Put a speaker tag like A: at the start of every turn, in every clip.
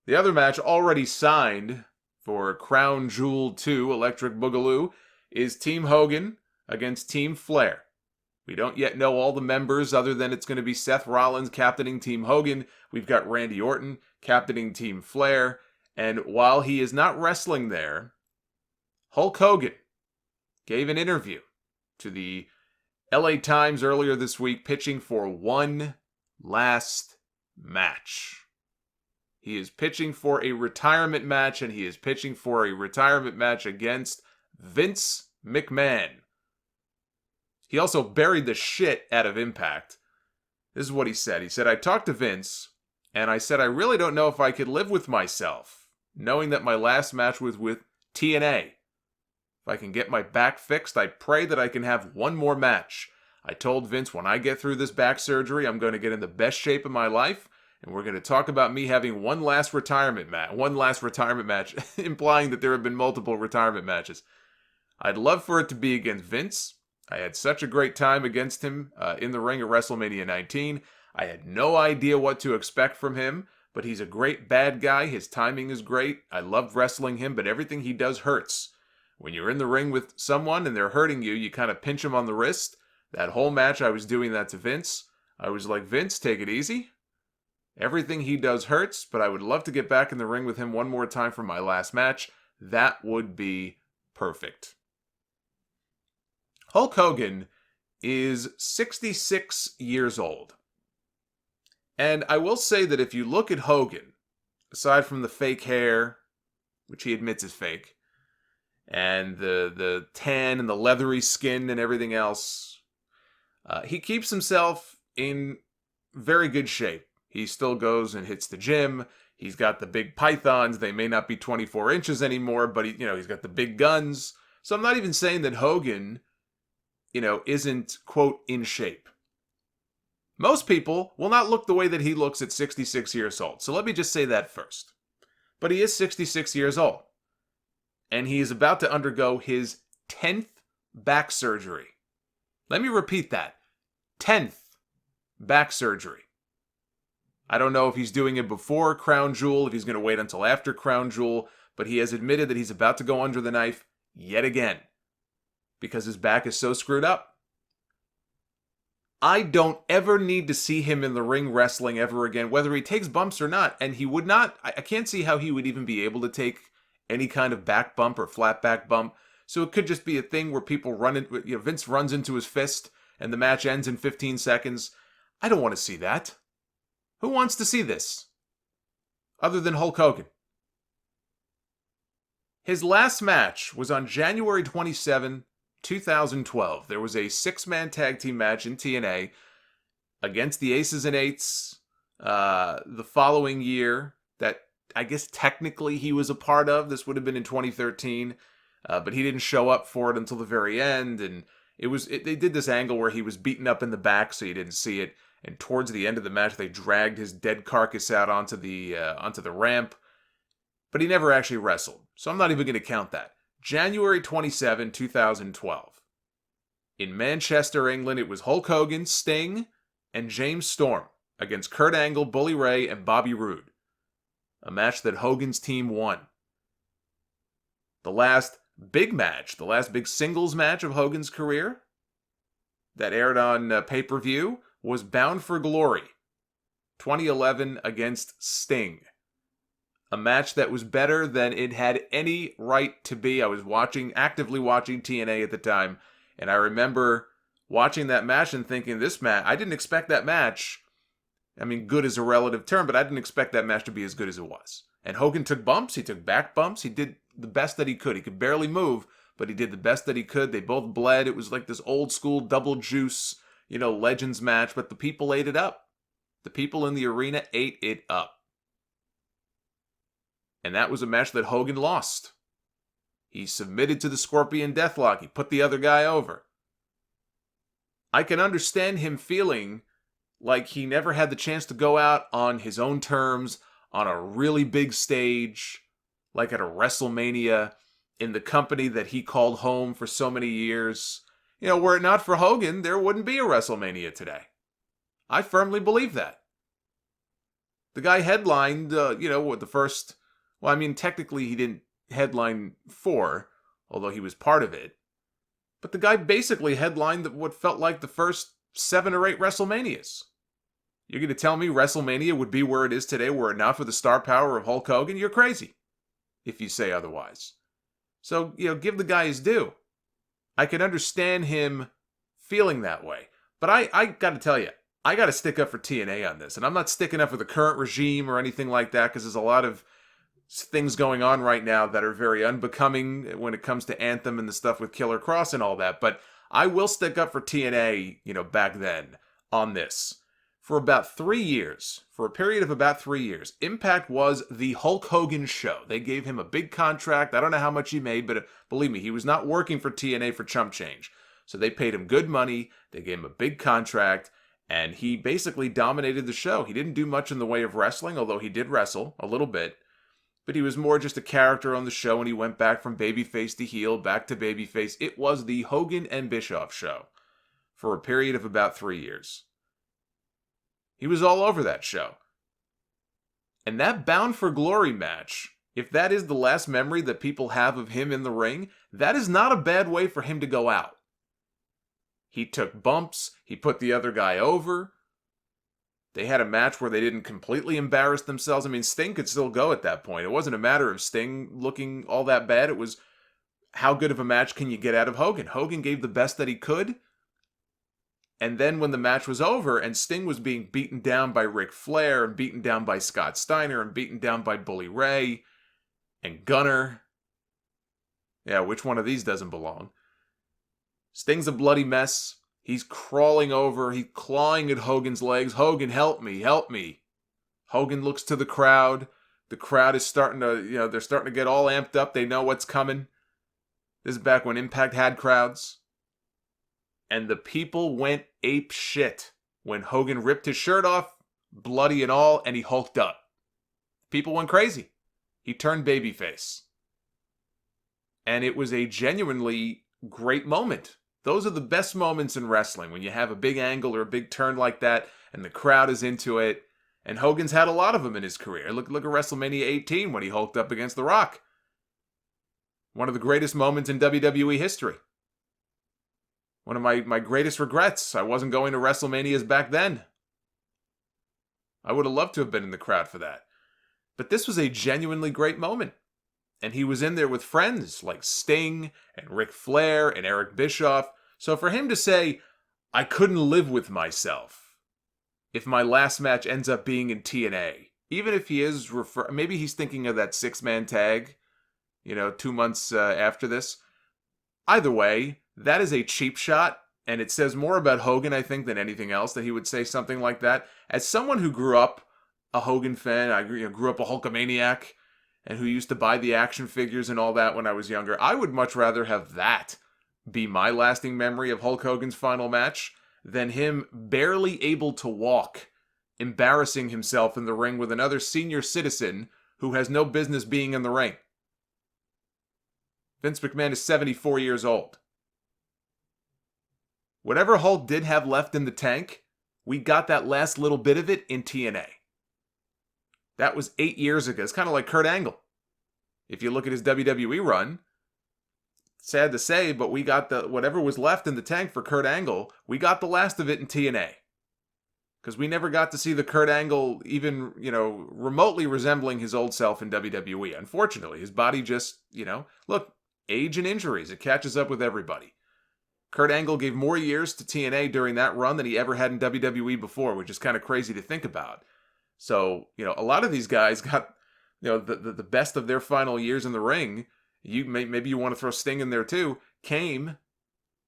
A: The other match already signed for Crown Jewel 2 Electric Boogaloo is Team Hogan against Team Flair. We don't yet know all the members other than it's going to be Seth Rollins captaining Team Hogan. We've got Randy Orton captaining Team Flair. And while he is not wrestling there, Hulk Hogan gave an interview to the LA Times earlier this week pitching for one last match. He is pitching for a retirement match, and he is pitching for a retirement match against Vince McMahon. He also buried the shit out of Impact. This is what he said. He said, I talked to Vince, and I said, I really don't know if I could live with myself, knowing that my last match was with TNA. If I can get my back fixed, I pray that I can have one more match. I told Vince, when I get through this back surgery, I'm going to get in the best shape of my life, and we're going to talk about me having one last retirement match, implying that there have been multiple retirement matches. I'd love for it to be against Vince. I had such a great time against him in the ring at WrestleMania 19. I had no idea what to expect from him, but he's a great bad guy. His timing is great. I loved wrestling him, but everything he does hurts. When you're in the ring with someone and they're hurting you, you kind of pinch them on the wrist. That whole match, I was doing that to Vince. I was like, Vince, take it easy. Everything he does hurts, but I would love to get back in the ring with him one more time for my last match. That would be perfect. Hulk Hogan is 66 years old. And I will say that if you look at Hogan, aside from the fake hair, which he admits is fake, and the tan and the leathery skin and everything else, he keeps himself in very good shape. He still goes and hits the gym. He's got the big pythons. They may not be 24 inches anymore, but he's got the big guns. So I'm not even saying that Hogan, isn't, quote, in shape. Most people will not look the way that he looks at 66 years old. So let me just say that first. But he is 66 years old. And he is about to undergo his 10th back surgery. Let me repeat that. 10th back surgery. I don't know if he's doing it before Crown Jewel, if he's going to wait until after Crown Jewel, but he has admitted that he's about to go under the knife yet again because his back is so screwed up. I don't ever need to see him in the ring wrestling ever again, whether he takes bumps or not, and he would not. I can't see how he would even be able to take any kind of back bump or flat back bump, so it could just be a thing where people Vince runs into his fist and the match ends in 15 seconds. I don't want to see that. Who wants to see this? Other than Hulk Hogan. His last match was on January 27, 2012. There was a 6-man tag team match in TNA against the Aces and Eights the following year that I guess technically he was a part of. This would have been in 2013, but he didn't show up for it until the very end. And they did this angle where he was beaten up in the back so you didn't see it. And towards the end of the match, they dragged his dead carcass out onto the ramp. But he never actually wrestled, so I'm not even going to count that. January 27, 2012. In Manchester, England, it was Hulk Hogan, Sting, and James Storm against Kurt Angle, Bully Ray, and Bobby Roode. A match that Hogan's team won. The last big match, the last big singles match of Hogan's career that aired on pay-per-view was Bound for Glory, 2011 against Sting. A match that was better than it had any right to be. I was actively watching TNA at the time, and I remember watching that match and thinking, I didn't expect that match. I mean, good is a relative term, but I didn't expect that match to be as good as it was. And Hogan took bumps, he took back bumps, he did the best that he could. He could barely move, but he did the best that he could. They both bled. It was like this old school double juice, Legends match, but the people ate it up. The people in the arena ate it up. And that was a match that Hogan lost. He submitted to the Scorpion Deathlock. He put the other guy over. I can understand him feeling like he never had the chance to go out on his own terms, on a really big stage, like at a WrestleMania, in the company that he called home for so many years. Were it not for Hogan, there wouldn't be a WrestleMania today. I firmly believe that. The guy headlined, with the first... Well, I mean, technically he didn't headline 4, although he was part of it. But the guy basically headlined what felt like the first 7 or 8 WrestleManias. You're going to tell me WrestleMania would be where it is today were it not for the star power of Hulk Hogan? You're crazy if you say otherwise. So, give the guy his due. I can understand him feeling that way. But I got to tell you, I got to stick up for TNA on this. And I'm not sticking up for the current regime or anything like that, because there's a lot of things going on right now that are very unbecoming when it comes to Anthem and the stuff with Killer Cross and all that. But I will stick up for TNA, back then on this. For about 3 years, for a period of about 3 years, Impact was the Hulk Hogan show. They gave him a big contract. I don't know how much he made, but believe me, he was not working for TNA for chump change. So they paid him good money, they gave him a big contract, and he basically dominated the show. He didn't do much in the way of wrestling, although he did wrestle a little bit. But he was more just a character on the show, and he went back from babyface to heel, back to babyface. It was the Hogan and Bischoff show for a period of about 3 years. He was all over that show. And that Bound for Glory match, if that is the last memory that people have of him in the ring, that is not a bad way for him to go out. He took bumps, he put the other guy over. They had a match where they didn't completely embarrass themselves. I mean, Sting could still go at that point. It wasn't a matter of Sting looking all that bad. It was, how good of a match can you get out of Hogan? Hogan gave the best that he could. And then when the match was over and Sting was being beaten down by Ric Flair and beaten down by Scott Steiner and beaten down by Bully Ray and Gunner. Yeah, which one of these doesn't belong? Sting's a bloody mess. He's crawling over. He's clawing at Hogan's legs. Hogan, help me, help me. Hogan looks to the crowd. The crowd is starting to, they're starting to get all amped up. They know what's coming. This is back when Impact had crowds. And the people went ape shit when Hogan ripped his shirt off, bloody and all, and he hulked up. People went crazy. He turned babyface. And it was a genuinely great moment. Those are the best moments in wrestling, when you have a big angle or a big turn like that, and the crowd is into it. And Hogan's had a lot of them in his career. Look at WrestleMania 18 when he hulked up against The Rock. One of the greatest moments in WWE history. One of my greatest regrets, I wasn't going to WrestleManias back then. I would have loved to have been in the crowd for that. But this was a genuinely great moment. And he was in there with friends like Sting and Ric Flair and Eric Bischoff. So for him to say, I couldn't live with myself if my last match ends up being in TNA, even if he is, maybe he's thinking of that 6-man tag, 2 months after this. Either way, that is a cheap shot, and it says more about Hogan, I think, than anything else that he would say something like that. As someone who grew up a Hogan fan, I grew up a Hulkamaniac, and who used to buy the action figures and all that when I was younger, I would much rather have that be my lasting memory of Hulk Hogan's final match than him barely able to walk, embarrassing himself in the ring with another senior citizen who has no business being in the ring. Vince McMahon is 74 years old. Whatever Hulk did have left in the tank, we got that last little bit of it in TNA. That was 8 years ago. It's kind of like Kurt Angle. If you look at his WWE run, sad to say, but we got whatever was left in the tank for Kurt Angle, we got the last of it in TNA. Because we never got to see the Kurt Angle even, remotely resembling his old self in WWE. Unfortunately, his body just, look, age and injuries, it catches up with everybody. Kurt Angle gave more years to TNA during that run than he ever had in WWE before, which is kind of crazy to think about. So, a lot of these guys got, the best of their final years in the ring. Maybe you want to throw Sting in there too, came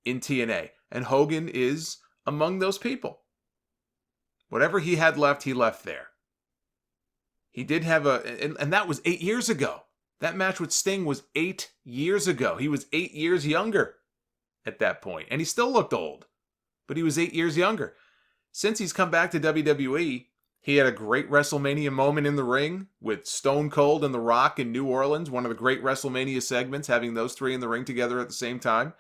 A: in TNA. And Hogan is among those people. Whatever he had left, he left there. He did have and that was 8 years ago. That match with Sting was 8 years ago. He was 8 years younger at that point. And he still looked old. But he was 8 years younger. Since he's come back to WWE, he had a great WrestleMania moment in the ring with Stone Cold and The Rock in New Orleans. One of the great WrestleMania segments, having those three in the ring together at the same time.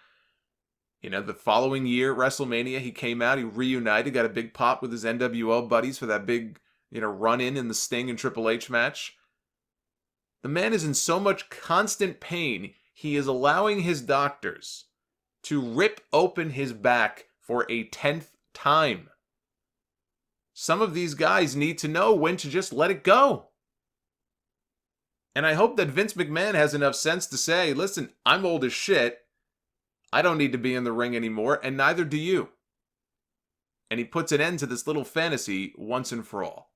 A: The following year, WrestleMania, he came out, he reunited, got a big pop with his NWO buddies for that big run-in in the Sting and Triple H match. The man is in so much constant pain, he is allowing his doctors to rip open his back for a 10th time. Some of these guys need to know when to just let it go. And I hope that Vince McMahon has enough sense to say, listen, I'm old as shit. I don't need to be in the ring anymore, and neither do you. And he puts an end to this little fantasy once and for all.